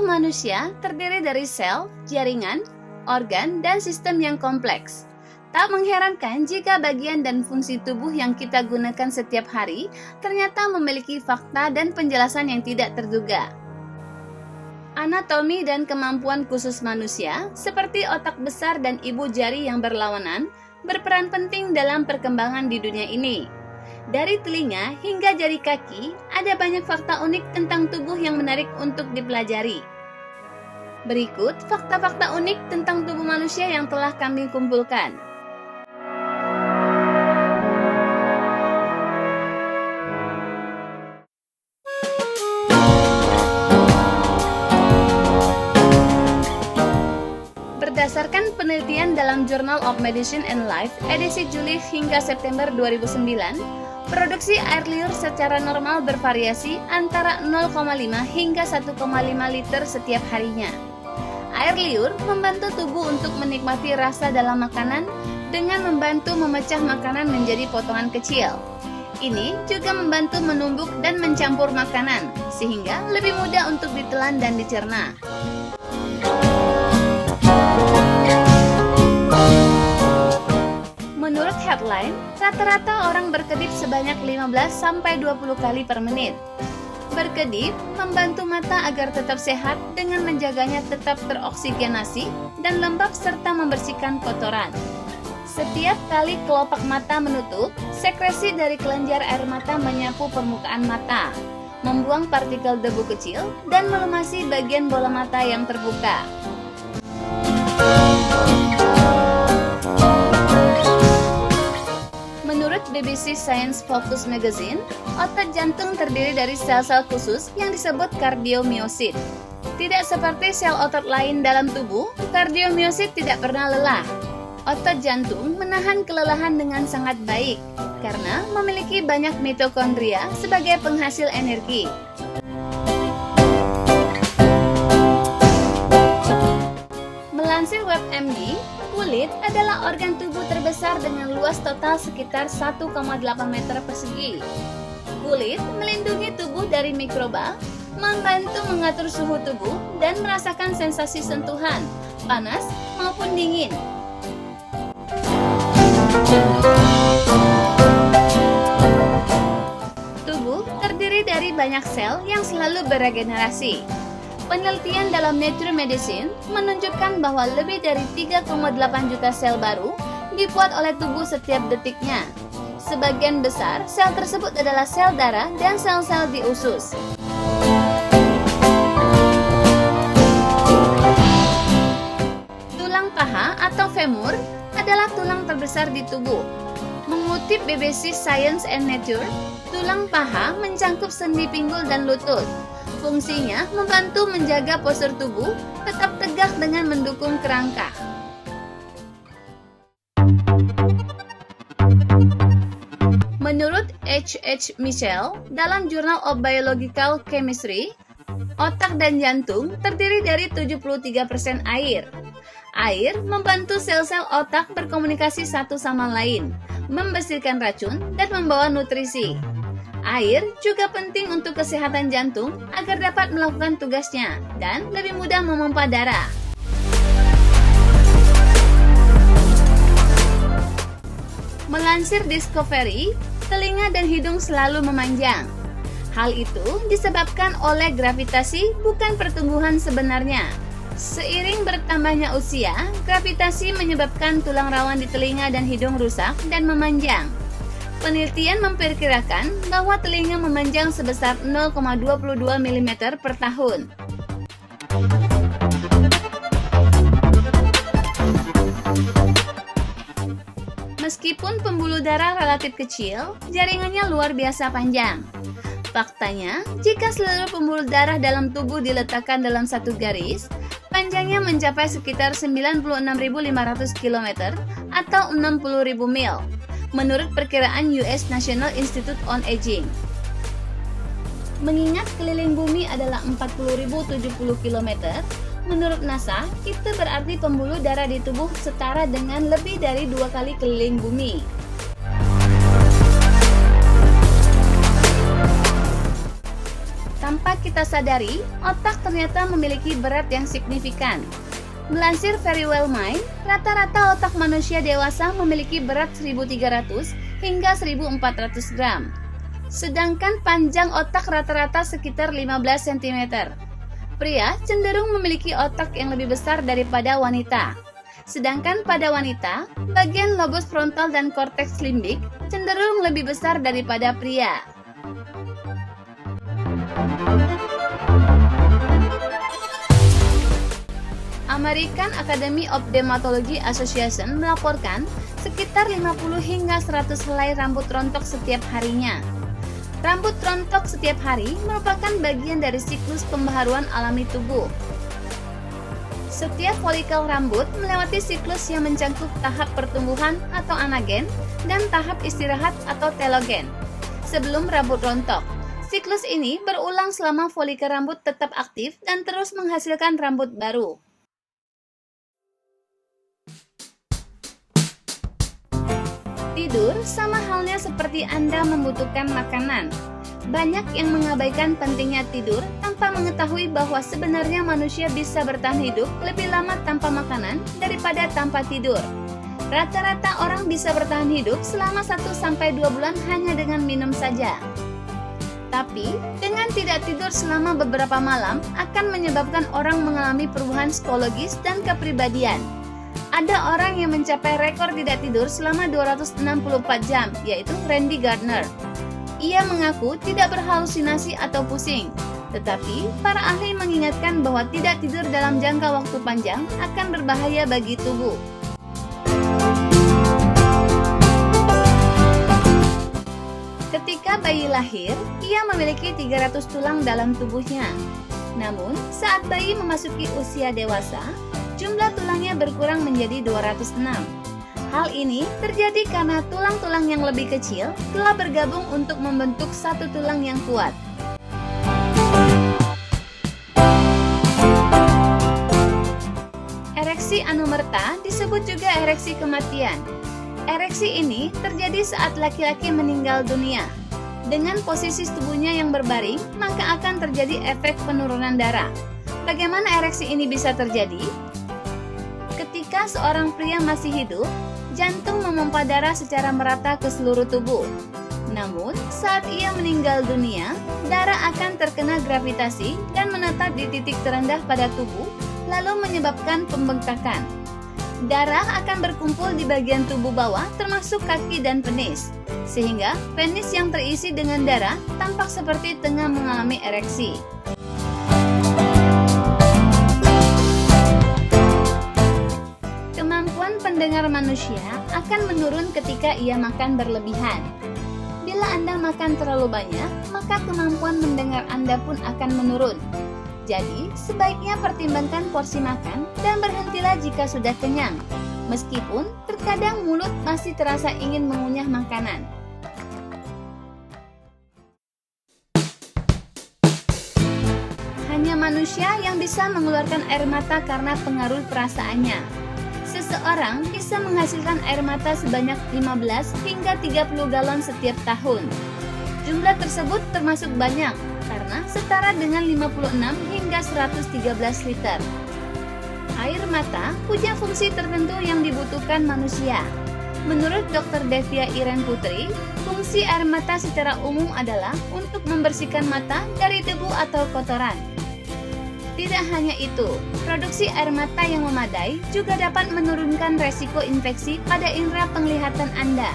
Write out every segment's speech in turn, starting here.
Tubuh manusia terdiri dari sel, jaringan, organ, dan sistem yang kompleks. Tak mengherankan jika bagian dan fungsi tubuh yang kita gunakan setiap hari ternyata memiliki fakta dan penjelasan yang tidak terduga. Anatomi dan kemampuan khusus manusia, seperti otak besar dan ibu jari yang berlawanan, berperan penting dalam perkembangan di dunia ini. Dari telinga hingga jari kaki, ada banyak fakta unik tentang tubuh yang menarik untuk dipelajari. Berikut fakta-fakta unik tentang tubuh manusia yang telah kami kumpulkan. Berdasarkan penelitian dalam Journal of Medicine and Life edisi Juli hingga September 2009, produksi air liur secara normal bervariasi antara 0,5 hingga 1,5 liter setiap harinya. Air liur membantu tubuh untuk menikmati rasa dalam makanan dengan membantu memecah makanan menjadi potongan kecil. Ini juga membantu menumbuk dan mencampur makanan, sehingga lebih mudah untuk ditelan dan dicerna. Menurut headline, rata-rata orang berkedip sebanyak 15-20 kali per menit. Berkedip membantu mata agar tetap sehat dengan menjaganya tetap teroksigenasi dan lembab serta membersihkan kotoran. Setiap kali kelopak mata menutup, sekresi dari kelenjar air mata menyapu permukaan mata, membuang partikel debu kecil, dan melumasi bagian bola mata yang terbuka. Menurut BBC Science Focus Magazine, otot jantung terdiri dari sel-sel khusus yang disebut kardiomiosit. Tidak seperti sel otot lain dalam tubuh, kardiomiosit tidak pernah lelah. Otot jantung menahan kelelahan dengan sangat baik karena memiliki banyak mitokondria sebagai penghasil energi. Melansir WebMD, kulit adalah organ tubuh terbesar dengan luas total sekitar 1,8 meter persegi. Kulit melindungi tubuh dari mikroba, membantu mengatur suhu tubuh, dan merasakan sensasi sentuhan, panas maupun dingin. Tubuh terdiri dari banyak sel yang selalu beregenerasi. Penelitian dalam Nature Medicine menunjukkan bahwa lebih dari 3,8 juta sel baru dibuat oleh tubuh setiap detiknya. Sebagian besar sel tersebut adalah sel darah dan sel-sel di usus. Tulang paha atau femur adalah tulang terbesar di tubuh. Mengutip BBC Science and Nature, tulang paha mencangkup sendi pinggul dan lutut. Fungsinya membantu menjaga postur tubuh tetap tegak dengan mendukung kerangka. Menurut H. Mitchell, dalam Journal of Biological Chemistry, otak dan jantung terdiri dari 73% air. Air membantu sel-sel otak berkomunikasi satu sama lain, membersihkan racun, dan membawa nutrisi. Air juga penting untuk kesehatan jantung agar dapat melakukan tugasnya dan lebih mudah memompa darah. Melansir Discovery, telinga dan hidung selalu memanjang. Hal itu disebabkan oleh gravitasi, bukan pertumbuhan sebenarnya. Seiring bertambahnya usia, gravitasi menyebabkan tulang rawan di telinga dan hidung rusak dan memanjang. Penelitian memperkirakan bahwa telinga memanjang sebesar 0,22 mm per tahun. Meskipun pembuluh darah relatif kecil, jaringannya luar biasa panjang. Faktanya, jika seluruh pembuluh darah dalam tubuh diletakkan dalam satu garis, panjangnya mencapai sekitar 96.500 km atau 60.000 mil. Menurut perkiraan US National Institute on Aging. Mengingat keliling bumi adalah 40.070 km, menurut NASA, itu berarti pembuluh darah di tubuh setara dengan lebih dari 2 kali keliling bumi. Tanpa kita kita sadari, otak ternyata memiliki berat yang signifikan. Melansir Very Well Mind, rata-rata otak manusia dewasa memiliki berat 1.300 hingga 1.400 gram. Sedangkan panjang otak rata-rata sekitar 15 cm. Pria cenderung memiliki otak yang lebih besar daripada wanita. Sedangkan pada wanita, bagian lobus frontal dan korteks limbik cenderung lebih besar daripada pria. American Academy of Dermatology Association melaporkan sekitar 50 hingga 100 helai rambut rontok setiap harinya. Rambut rontok setiap hari merupakan bagian dari siklus pembaharuan alami tubuh. Setiap folikel rambut melewati siklus yang mencakup tahap pertumbuhan atau anagen dan tahap istirahat atau telogen. Sebelum rambut rontok, siklus ini berulang selama folikel rambut tetap aktif dan terus menghasilkan rambut baru. Tidur sama halnya seperti Anda membutuhkan makanan. Banyak yang mengabaikan pentingnya tidur tanpa mengetahui bahwa sebenarnya manusia bisa bertahan hidup lebih lama tanpa makanan daripada tanpa tidur. Rata-rata orang bisa bertahan hidup selama 1-2 bulan hanya dengan minum saja. Tapi, dengan tidak tidur selama beberapa malam akan menyebabkan orang mengalami perubahan psikologis dan kepribadian. Ada orang yang mencapai rekor tidak tidur selama 264 jam, yaitu Randy Gardner. Ia mengaku tidak berhalusinasi atau pusing, tetapi para ahli mengingatkan bahwa tidak tidur dalam jangka waktu panjang akan berbahaya bagi tubuh. Ketika bayi lahir, ia memiliki 300 tulang dalam tubuhnya. Namun, saat bayi memasuki usia dewasa, jumlah tulangnya berkurang menjadi 206. Hal ini terjadi karena tulang-tulang yang lebih kecil telah bergabung untuk membentuk satu tulang yang kuat. Ereksi anumerta disebut juga ereksi kematian. Ereksi ini terjadi saat laki-laki meninggal dunia. Dengan posisi tubuhnya yang berbaring, maka akan terjadi efek penurunan darah. Bagaimana ereksi ini bisa terjadi? Ketika seorang pria masih hidup, jantung memompa darah secara merata ke seluruh tubuh. Namun, saat ia meninggal dunia, darah akan terkena gravitasi dan menetap di titik terendah pada tubuh, lalu menyebabkan pembengkakan. Darah akan berkumpul di bagian tubuh bawah termasuk kaki dan penis, sehingga penis yang terisi dengan darah tampak seperti tengah mengalami ereksi. Kemampuan pendengar manusia akan menurun ketika ia makan berlebihan. Bila Anda makan terlalu banyak, maka kemampuan mendengar Anda pun akan menurun. Jadi, sebaiknya pertimbangkan porsi makan dan berhentilah jika sudah kenyang. Meskipun terkadang mulut masih terasa ingin mengunyah makanan. Hanya manusia yang bisa mengeluarkan air mata karena pengaruh perasaannya. Seseorang bisa menghasilkan air mata sebanyak 15 hingga 30 galon setiap tahun. Jumlah tersebut termasuk banyak karena setara dengan 56 hingga 113 liter. Air mata punya fungsi tertentu yang dibutuhkan manusia. Menurut Dr. Devia Iren Putri, fungsi air mata secara umum adalah untuk membersihkan mata dari debu atau kotoran. Tidak hanya itu, produksi air mata yang memadai juga dapat menurunkan resiko infeksi pada indera penglihatan Anda.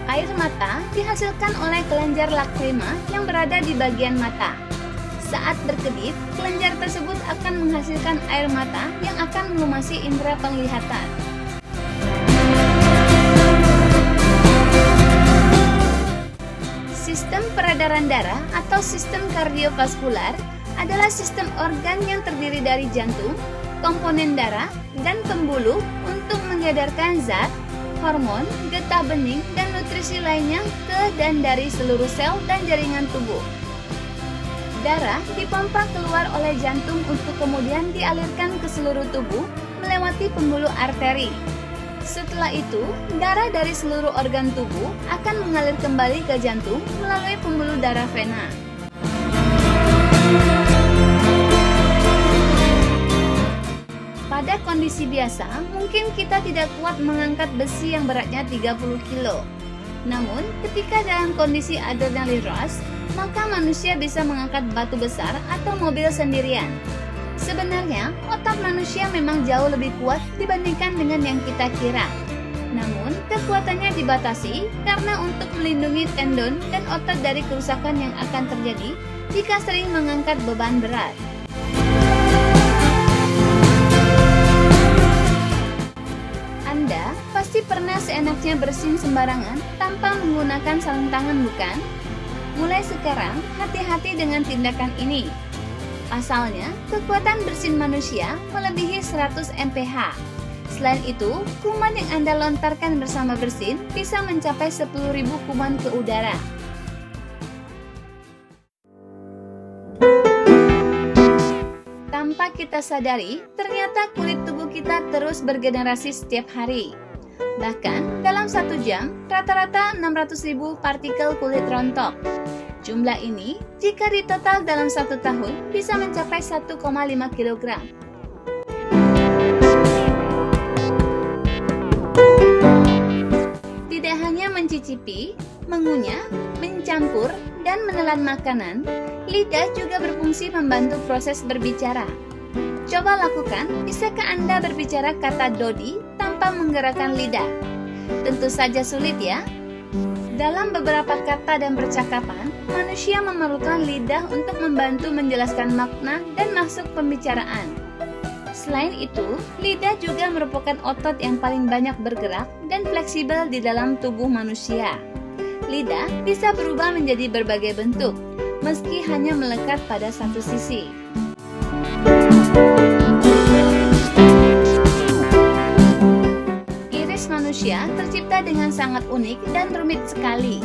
Air mata dihasilkan oleh kelenjar lakrima yang berada di bagian mata. Saat berkedip, kelenjar tersebut akan menghasilkan air mata yang akan melumasi indera penglihatan. Sistem peredaran darah atau sistem kardiovaskular adalah sistem organ yang terdiri dari jantung, komponen darah, dan pembuluh untuk mengedarkan zat, hormon, getah bening, dan nutrisi lainnya ke dan dari seluruh sel dan jaringan tubuh. Darah dipompa keluar oleh jantung untuk kemudian dialirkan ke seluruh tubuh melewati pembuluh arteri. Setelah itu, darah dari seluruh organ tubuh akan mengalir kembali ke jantung melalui pembuluh darah vena. Pada kondisi biasa, mungkin kita tidak kuat mengangkat besi yang beratnya 30 kilo. Namun, ketika dalam kondisi adrenaline rush, maka manusia bisa mengangkat batu besar atau mobil sendirian. Sebenarnya, otak manusia memang jauh lebih kuat dibandingkan dengan yang kita kira. Namun, kekuatannya dibatasi karena untuk melindungi tendon dan otot dari kerusakan yang akan terjadi jika sering mengangkat beban berat. Anda pasti pernah seenaknya bersin sembarangan tanpa menggunakan sarung tangan, bukan? Mulai sekarang, hati-hati dengan tindakan ini. Pasalnya, kekuatan bersin manusia melebihi 100 mph. Selain itu, kuman yang Anda lontarkan bersama bersin bisa mencapai 10.000 kuman ke udara. Tanpa kita sadari, ternyata kulit tubuh kita terus bergenerasi setiap hari. Bahkan, dalam 1 jam, rata-rata 600.000 partikel kulit rontok. Jumlah ini, jika ditotal dalam 1 tahun, bisa mencapai 1,5 kg. Tidak hanya mencicipi, mengunyah, mencampur, dan menelan makanan, lidah juga berfungsi membantu proses berbicara. Coba lakukan, bisakah Anda berbicara kata Dodi tanpa menggerakkan lidah? Tentu saja sulit ya. Dalam beberapa kata dan percakapan, manusia memerlukan lidah untuk membantu menjelaskan makna dan maksud pembicaraan. Selain itu, lidah juga merupakan otot yang paling banyak bergerak dan fleksibel di dalam tubuh manusia. Lidah bisa berubah menjadi berbagai bentuk, meski hanya melekat pada satu sisi. Iris manusia tercipta dengan sangat unik dan rumit sekali.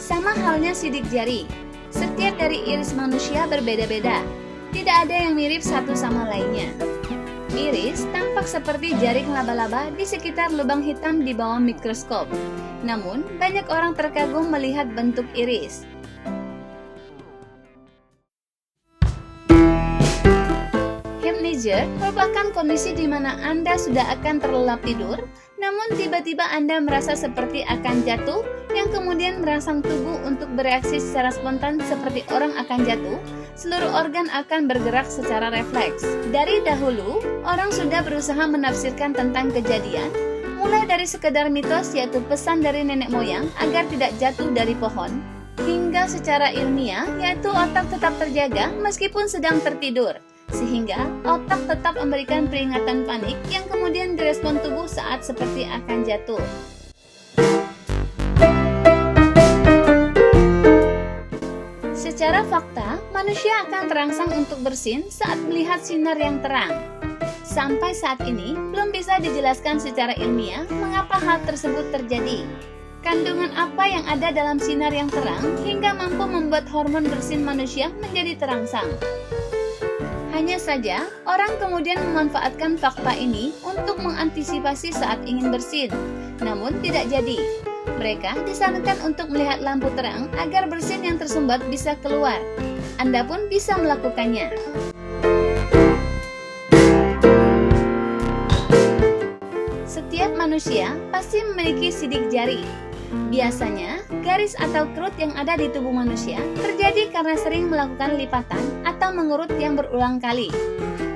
Sama halnya sidik jari. Setiap dari iris manusia berbeda-beda. Tidak ada yang mirip satu sama lainnya. Iris tampak seperti jaring laba-laba di sekitar lubang hitam di bawah mikroskop. Namun, banyak orang terkagum melihat bentuk iris. Hypnagogia merupakan kondisi di mana Anda sudah akan terlelap tidur, namun tiba-tiba Anda merasa seperti akan jatuh, yang kemudian merangsang tubuh untuk bereaksi secara spontan seperti orang akan jatuh. Seluruh organ akan bergerak secara refleks. Dari dahulu, orang sudah berusaha menafsirkan tentang kejadian, mulai dari sekedar mitos yaitu pesan dari nenek moyang agar tidak jatuh dari pohon, hingga secara ilmiah yaitu otak tetap terjaga meskipun sedang tertidur, sehingga otak tetap memberikan peringatan panik yang kemudian direspon tubuh saat seperti akan jatuh. Secara fakta, manusia akan terangsang untuk bersin saat melihat sinar yang terang. Sampai saat ini, belum bisa dijelaskan secara ilmiah mengapa hal tersebut terjadi. Kandungan apa yang ada dalam sinar yang terang hingga mampu membuat hormon bersin manusia menjadi terangsang. Hanya saja, orang kemudian memanfaatkan fakta ini untuk mengantisipasi saat ingin bersin, namun tidak jadi. Mereka disarankan untuk melihat lampu terang agar bersin yang tersumbat bisa keluar. Anda pun bisa melakukannya. Setiap manusia pasti memiliki sidik jari. Biasanya, garis atau kerut yang ada di tubuh manusia terjadi karena sering melakukan lipatan atau mengurut yang berulang kali.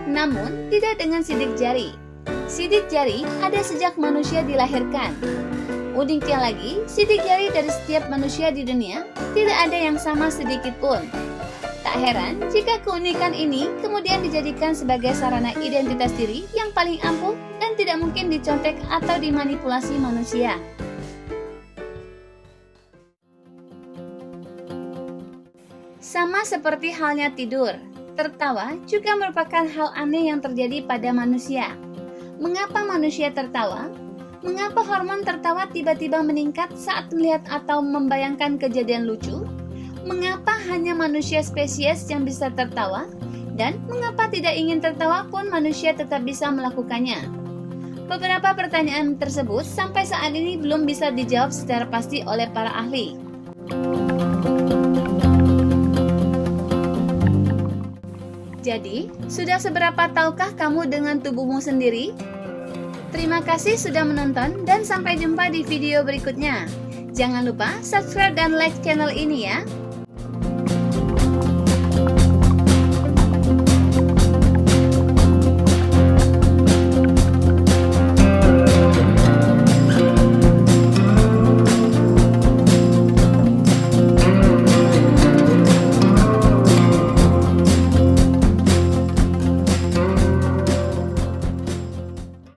Namun, tidak dengan sidik jari. Sidik jari ada sejak manusia dilahirkan. Uniknya lagi, sidik jari dari setiap manusia di dunia tidak ada yang sama sedikit pun. Tak heran jika keunikan ini kemudian dijadikan sebagai sarana identitas diri yang paling ampuh dan tidak mungkin dicontek atau dimanipulasi manusia. Sama seperti halnya tidur, tertawa juga merupakan hal aneh yang terjadi pada manusia. Mengapa manusia tertawa? Mengapa hormon tertawa tiba-tiba meningkat saat melihat atau membayangkan kejadian lucu? Mengapa hanya manusia spesies yang bisa tertawa? Dan mengapa tidak ingin tertawa pun manusia tetap bisa melakukannya? Beberapa pertanyaan tersebut sampai saat ini belum bisa dijawab secara pasti oleh para ahli. Jadi, sudah seberapa tahukah kamu dengan tubuhmu sendiri? Terima kasih sudah menonton dan sampai jumpa di video berikutnya. Jangan lupa subscribe dan like channel ini ya.